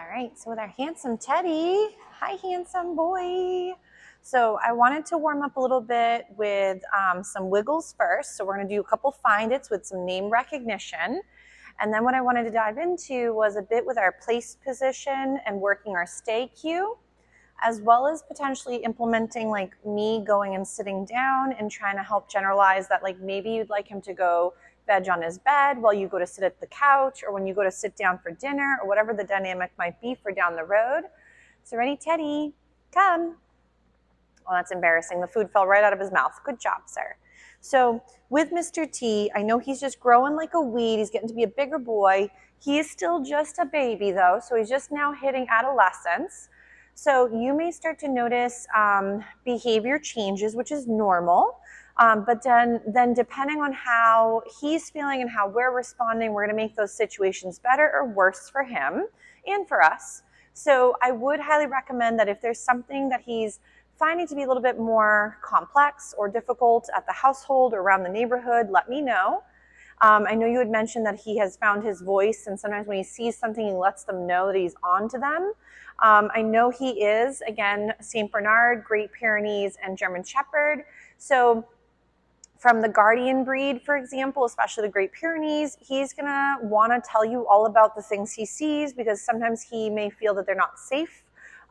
right, so with our handsome Teddy, hi handsome boy. So I wanted to warm up a little bit with some wiggles first. So we're gonna do a couple find its with some name recognition. And then what I wanted to dive into was a bit with our place position and working our stay cue, as well as potentially implementing like me going and sitting down and trying to help generalize that, like maybe you'd like him to go veg on his bed while you go to sit at the couch, or when you go to sit down for dinner, or whatever the dynamic might be for down the road. So ready, Teddy, come. Oh, that's embarrassing. The food fell right out of his mouth. Good job, sir. So with Mr. T, I know he's just growing like a weed. He's getting to be a bigger boy. He is still just a baby though, so he's just now hitting adolescence. So you may start to notice behavior changes, which is normal. But then depending on how he's feeling and how we're responding, we're going to make those situations better or worse for him and for us. So I would highly recommend that if there's something that he's finding to be a little bit more complex or difficult at the household or around the neighborhood, let me know. I know you had mentioned that he has found his voice, and sometimes when he sees something, he lets them know that he's on to them. I know he is, again, St. Bernard, Great Pyrenees, and German Shepherd. So from the guardian breed, for example, especially the Great Pyrenees, he's going to want to tell you all about the things he sees, because sometimes he may feel that they're not safe.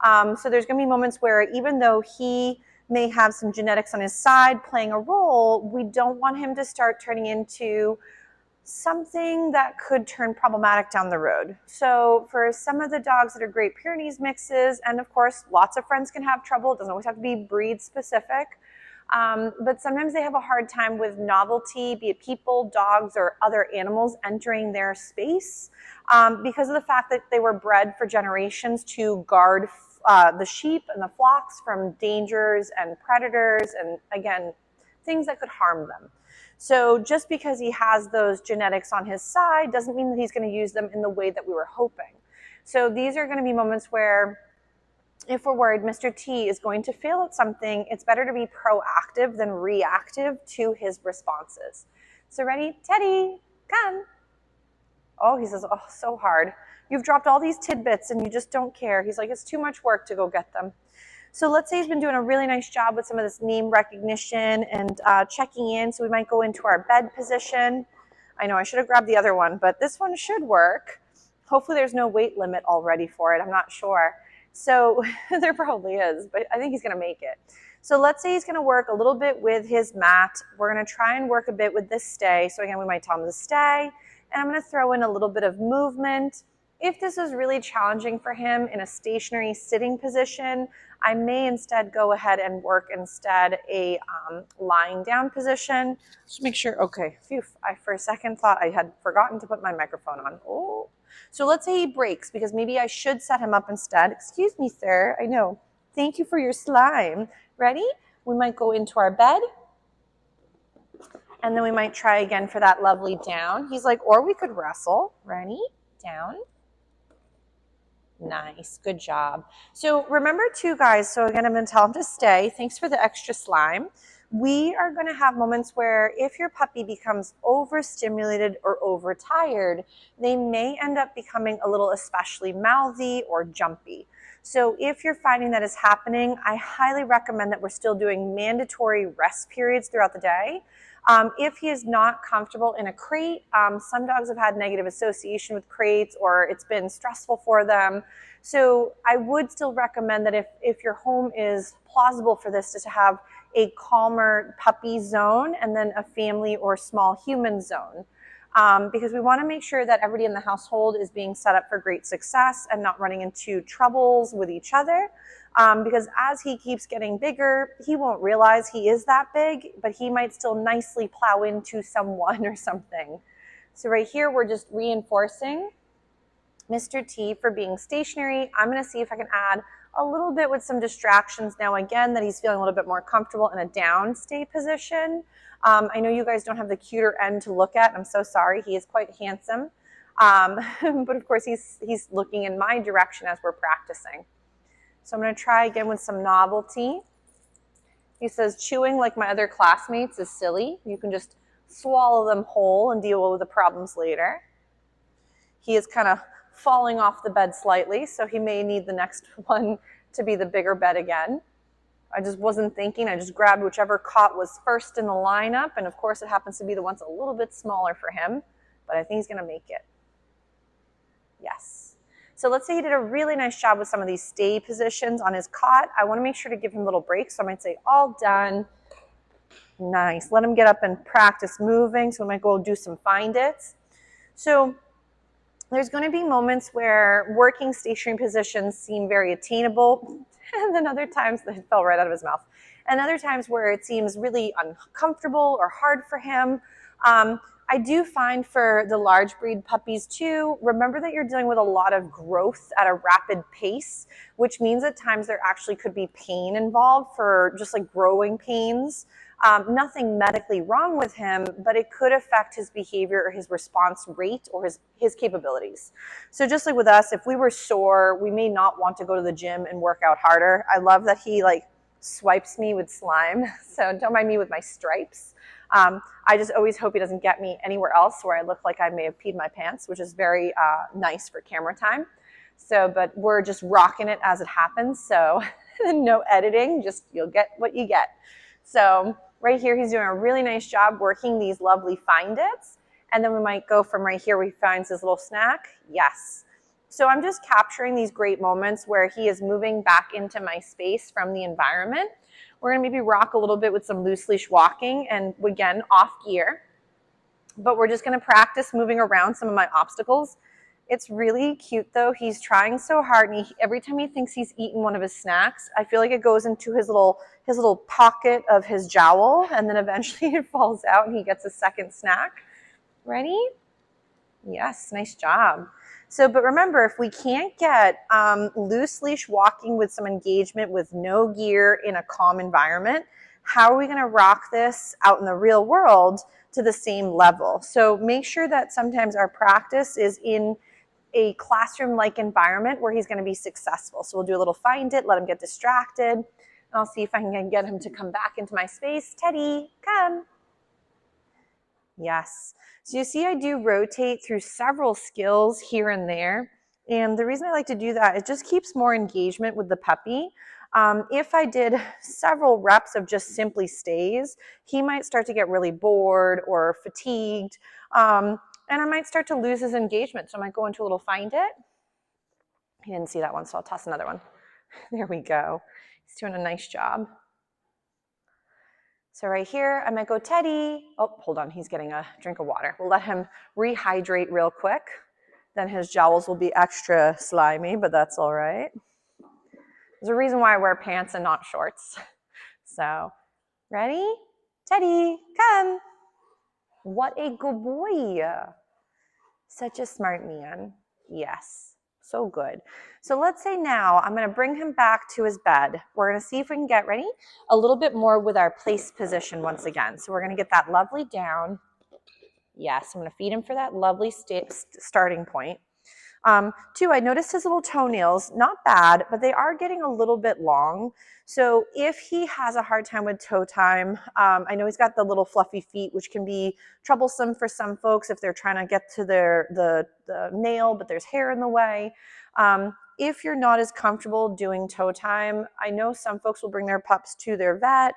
So there's going to be moments where even though he may have some genetics on his side playing a role, we don't want him to start turning into something that could turn problematic down the road. So for some of the dogs that are Great Pyrenees mixes, and of course lots of friends can have trouble, it doesn't always have to be breed specific, but sometimes they have a hard time with novelty, be it people, dogs, or other animals entering their space, because of the fact that they were bred for generations to guard the sheep and the flocks from dangers and predators and, again, things that could harm them. So just because he has those genetics on his side doesn't mean that he's going to use them in the way that we were hoping. So these are going to be moments where, if we're worried Mr. T is going to fail at something, it's better to be proactive than reactive to his responses. So ready? Teddy, come. Oh, he says, oh, so hard. You've dropped all these tidbits and you just don't care. He's like, it's too much work to go get them. So let's say he's been doing a really nice job with some of this name recognition and checking in. So we might go into our bed position. I know I should have grabbed the other one, but this one should work. Hopefully there's no weight limit already for it. I'm not sure. So there probably is, but I think he's going to make it. So let's say he's going to work a little bit with his mat. We're going to try and work a bit with this stay. So again, we might tell him to stay, and I'm going to throw in a little bit of movement. If this is really challenging for him in a stationary sitting position, I may instead go ahead and work instead a lying down position. Just make sure, okay, phew, I for a second thought I had forgotten to put my microphone on. Oh, so let's say he breaks, because maybe I should set him up instead. Excuse me, sir, I know. Thank you for your slime. Ready? We might go into our bed. And then we might try again for that lovely down. He's like, or we could wrestle. Ready? Down. Nice, good job. So remember too, guys, so again, I'm going to tell him to stay. Thanks for the extra slime. We are going to have moments where if your puppy becomes overstimulated or overtired, they may end up becoming a little especially mouthy or jumpy. So if you're finding that is happening, I highly recommend that we're still doing mandatory rest periods throughout the day. If he is not comfortable in a crate, some dogs have had negative association with crates, or it's been stressful for them. So I would still recommend that if your home is plausible for this, to have a calmer puppy zone and then a family or small human zone. Because we want to make sure that everybody in the household is being set up for great success and not running into troubles with each other. Because as he keeps getting bigger, he won't realize he is that big, but he might still nicely plow into someone or something. So right here, we're just reinforcing Mr. T for being stationary. I'm going to see if I can add a little bit with some distractions now, again, that he's feeling a little bit more comfortable in a down stay position. I know you guys don't have the cuter end to look at. I'm so sorry. He is quite handsome. But of course, he's looking in my direction as we're practicing. So I'm going to try again with some novelty. He says, chewing like my other classmates is silly. You can just swallow them whole and deal with the problems later. He is kind of falling off the bed slightly, so he may need the next one to be the bigger bed again. I just wasn't thinking. I just grabbed whichever cot was first in the lineup, and of course it happens to be the one's a little bit smaller for him, but I think he's going to make it. Yes. So let's say he did a really nice job with some of these stay positions on his cot. I want to make sure to give him little breaks, so I might say, all done. Nice. Let him get up and practice moving, so we might go do some find its. So there's going to be moments where working stationary positions seem very attainable, and then other times, that fell right out of his mouth, and other times where it seems really uncomfortable or hard for him. I do find for the large breed puppies too, remember that you're dealing with a lot of growth at a rapid pace, which means at times there actually could be pain involved for just like growing pains. Nothing medically wrong with him, but it could affect his behavior or his response rate or his capabilities. So just like with us, if we were sore, we may not want to go to the gym and work out harder. I love that he like swipes me with slime, so don't mind me with my stripes. I just always hope he doesn't get me anywhere else where I look like I may have peed my pants, which is very nice for camera time. So, but we're just rocking it as it happens. So no editing, just you'll get what you get. So right here, he's doing a really nice job working these lovely find its. And then we might go from right here where he finds his little snack. Yes. So I'm just capturing these great moments where he is moving back into my space from the environment. We're going to maybe rock a little bit with some loose leash walking and again, off gear. But we're just going to practice moving around some of my obstacles. It's really cute though. He's trying so hard, and every time he thinks he's eaten one of his snacks, I feel like it goes into his little pocket of his jowl, and then eventually it falls out and he gets a second snack. Ready? Yes, nice job. So, but remember, if we can't get loose leash walking with some engagement with no gear in a calm environment, how are we going to rock this out in the real world to the same level? So make sure that sometimes our practice is in a classroom-like environment where he's going to be successful. So we'll do a little find it, let him get distracted, and I'll see if I can get him to come back into my space. Teddy, come. Yes. So you see I do rotate through several skills here and there. And the reason I like to do that, it just keeps more engagement with the puppy. If I did several reps of just simply stays, he might start to get really bored or fatigued. And I might start to lose his engagement. So I might go into a little find it. He didn't see that one, so I'll toss another one. There we go. He's doing a nice job. So right here, I might go, Teddy. Oh, hold on, he's getting a drink of water. We'll let him rehydrate real quick. Then his jowls will be extra slimy, but that's all right. There's a reason why I wear pants and not shorts. So, ready? Teddy, come. What a good boy. Such a smart man. Yes, so good. So let's say now I'm going to bring him back to his bed. We're going to see if we can get ready a little bit more with our place position once again. So we're going to get that lovely down. Yes, I'm going to feed him for that lovely starting point. Two, I noticed his little toenails, not bad, but they are getting a little bit long. So if he has a hard time with toe time, I know he's got the little fluffy feet, which can be troublesome for some folks if they're trying to get to the nail, but there's hair in the way. If you're not as comfortable doing toe time, I know some folks will bring their pups to their vet.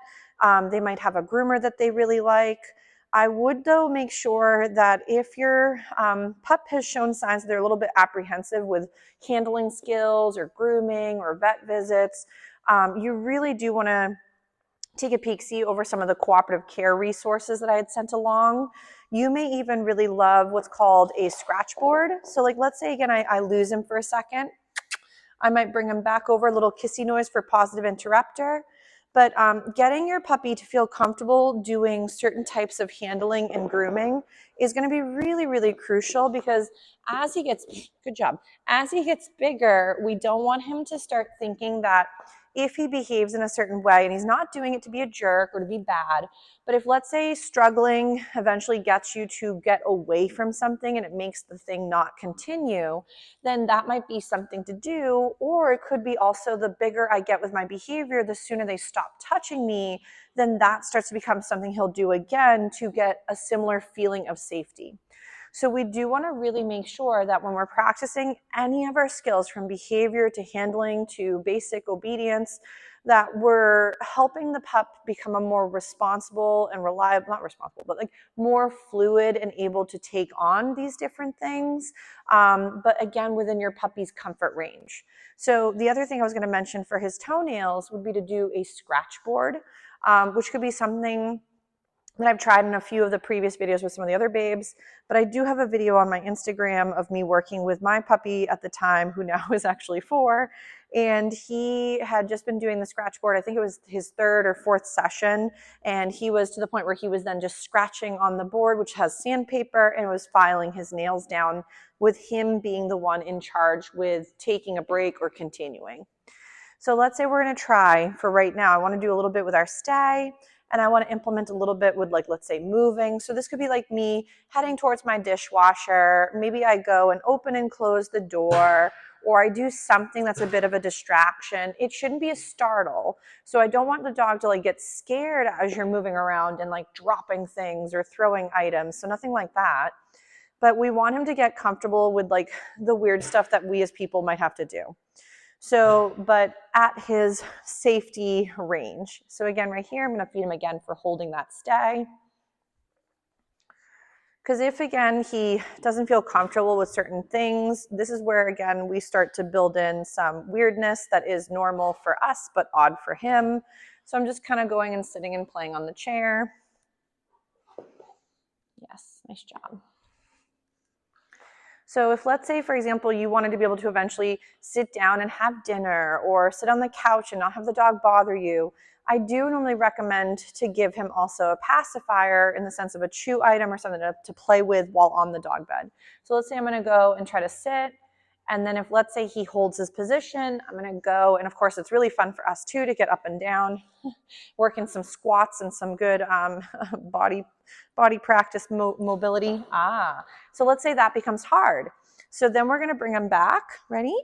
They might have a groomer that they really like. I would, though, make sure that if your pup has shown signs that they're a little bit apprehensive with handling skills or grooming or vet visits, you really do want to take a peek-see over some of the cooperative care resources that I had sent along. You may even really love what's called a scratch board. So like, let's say, again, I lose him for a second. I might bring him back over, a little kissy noise for positive interrupter. But getting your puppy to feel comfortable doing certain types of handling and grooming is going to be really, really crucial, because as he gets, good job, as he gets bigger, we don't want him to start thinking that if he behaves in a certain way, and he's not doing it to be a jerk or to be bad, but if, let's say, struggling eventually gets you to get away from something and it makes the thing not continue, then that might be something to do. Or it could be also, the bigger I get with my behavior, the sooner they stop touching me, then that starts to become something he'll do again to get a similar feeling of safety. So we do want to really make sure that when we're practicing any of our skills, from behavior to handling to basic obedience, that we're helping the pup become a more responsible and reliable, not responsible, but like more fluid and able to take on these different things. But again, within your puppy's comfort range. So the other thing I was going to mention for his toenails would be to do a scratch board, which could be something that I've tried in a few of the previous videos with some of the other babes, but I do have a video on my Instagram of me working with my puppy at the time, who now is actually 4, and he had just been doing the scratch board. I think it was his 3rd or 4th session, and he was to the point where he was then just scratching on the board, which has sandpaper, and was filing his nails down, with him being the one in charge with taking a break or continuing. So let's say we're going to try for right now. I want to do a little bit with our stay, and I want to implement a little bit with, like, let's say moving. So this could be like me heading towards my dishwasher. Maybe I go and open and close the door, or I do something that's a bit of a distraction. It shouldn't be a startle. So I don't want the dog to like get scared as you're moving around and like dropping things or throwing items. So nothing like that. But we want him to get comfortable with like the weird stuff that we as people might have to do. So, but at his safety range. So again, right here, I'm going to feed him again for holding that stay. Because if, again, he doesn't feel comfortable with certain things, this is where, again, we start to build in some weirdness that is normal for us, but odd for him. So I'm just kind of going and sitting and playing on the chair. Yes, nice job. So if, let's say, for example, you wanted to be able to eventually sit down and have dinner, or sit on the couch and not have the dog bother you, I do normally recommend to give him also a pacifier, in the sense of a chew item or something to play with while on the dog bed. So let's say I'm going to go and try to sit, and then if, let's say, he holds his position, I'm going to go, and of course it's really fun for us too to get up and down, working some squats and some good body practice mobility. So let's say that becomes hard. So then we're going to bring him back. Ready?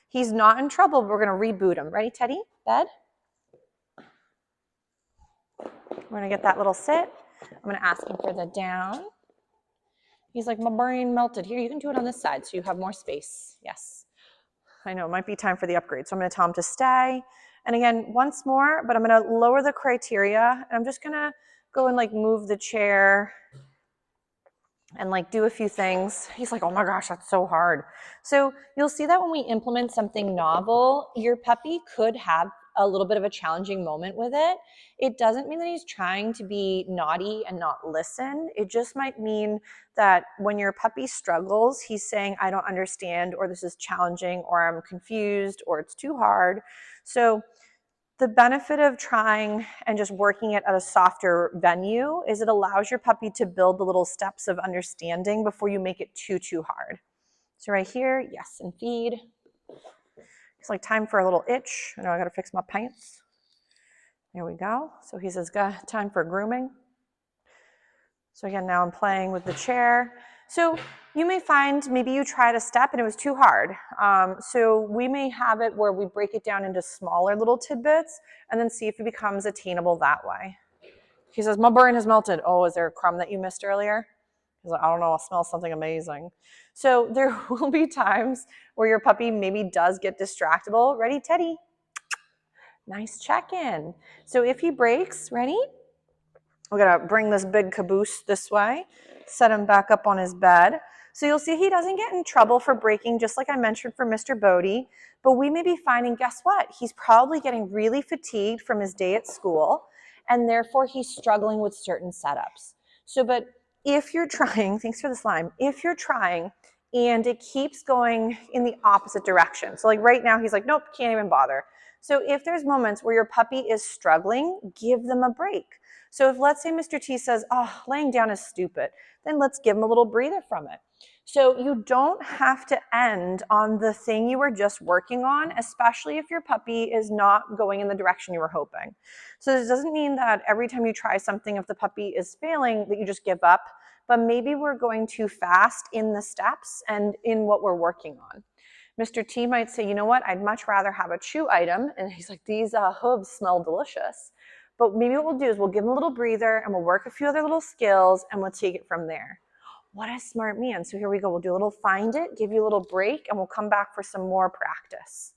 He's not in trouble, but we're going to reboot him. Ready, Teddy? Bed? We're going to get that little sit. I'm going to ask him for the down. He's like, my brain melted. Here, you can do it on this side so you have more space. Yes. I know, it might be time for the upgrade. So I'm going to tell him to stay. And again, once more, but I'm going to lower the criteria. And I'm just going to go and like move the chair and like do a few things. He's like, oh my gosh, that's so hard. So you'll see that when we implement something novel, your puppy could have a little bit of a challenging moment with it. It doesn't mean that he's trying to be naughty and not listen. It just might mean that when your puppy struggles, he's saying, I don't understand, or this is challenging, or I'm confused, or it's too hard. So the benefit of trying and just working it at a softer venue is it allows your puppy to build the little steps of understanding before you make it too hard. So right here, yes, and feed. It's like time for a little itch. I know I got to fix my pants. There we go. So he says, time for grooming. So again, now I'm playing with the chair. So you may find maybe you tried a step and it was too hard. So we may have it where we break it down into smaller little tidbits and then see if it becomes attainable that way. He says, my brain has melted. Oh, is there a crumb that you missed earlier? He's like, I don't know, I'll smell something amazing. So there will be times where your puppy maybe does get distractible. Ready, Teddy? Nice check-in. So if he breaks, ready? We're gonna bring this big caboose this way, set him back up on his bed. So you'll see he doesn't get in trouble for breaking, just like I mentioned for Mr. Bodie, but we may be finding, guess what? He's probably getting really fatigued from his day at school, and therefore he's struggling with certain setups. So, but if you're trying, thanks for the slime, if you're trying and it keeps going in the opposite direction, so like right now he's like, nope, can't even bother. So if there's moments where your puppy is struggling, give them a break. So if, let's say, Mr. T says, oh, laying down is stupid, then let's give him a little breather from it. So you don't have to end on the thing you were just working on, especially if your puppy is not going in the direction you were hoping. So this doesn't mean that every time you try something, if the puppy is failing, that you just give up, but maybe we're going too fast in the steps and in what we're working on. Mr. T might say, you know what, I'd much rather have a chew item. And he's like, these hooves smell delicious. But maybe what we'll do is we'll give him a little breather and we'll work a few other little skills and we'll take it from there. What a smart man. So here we go. We'll do a little find it, give you a little break, and we'll come back for some more practice.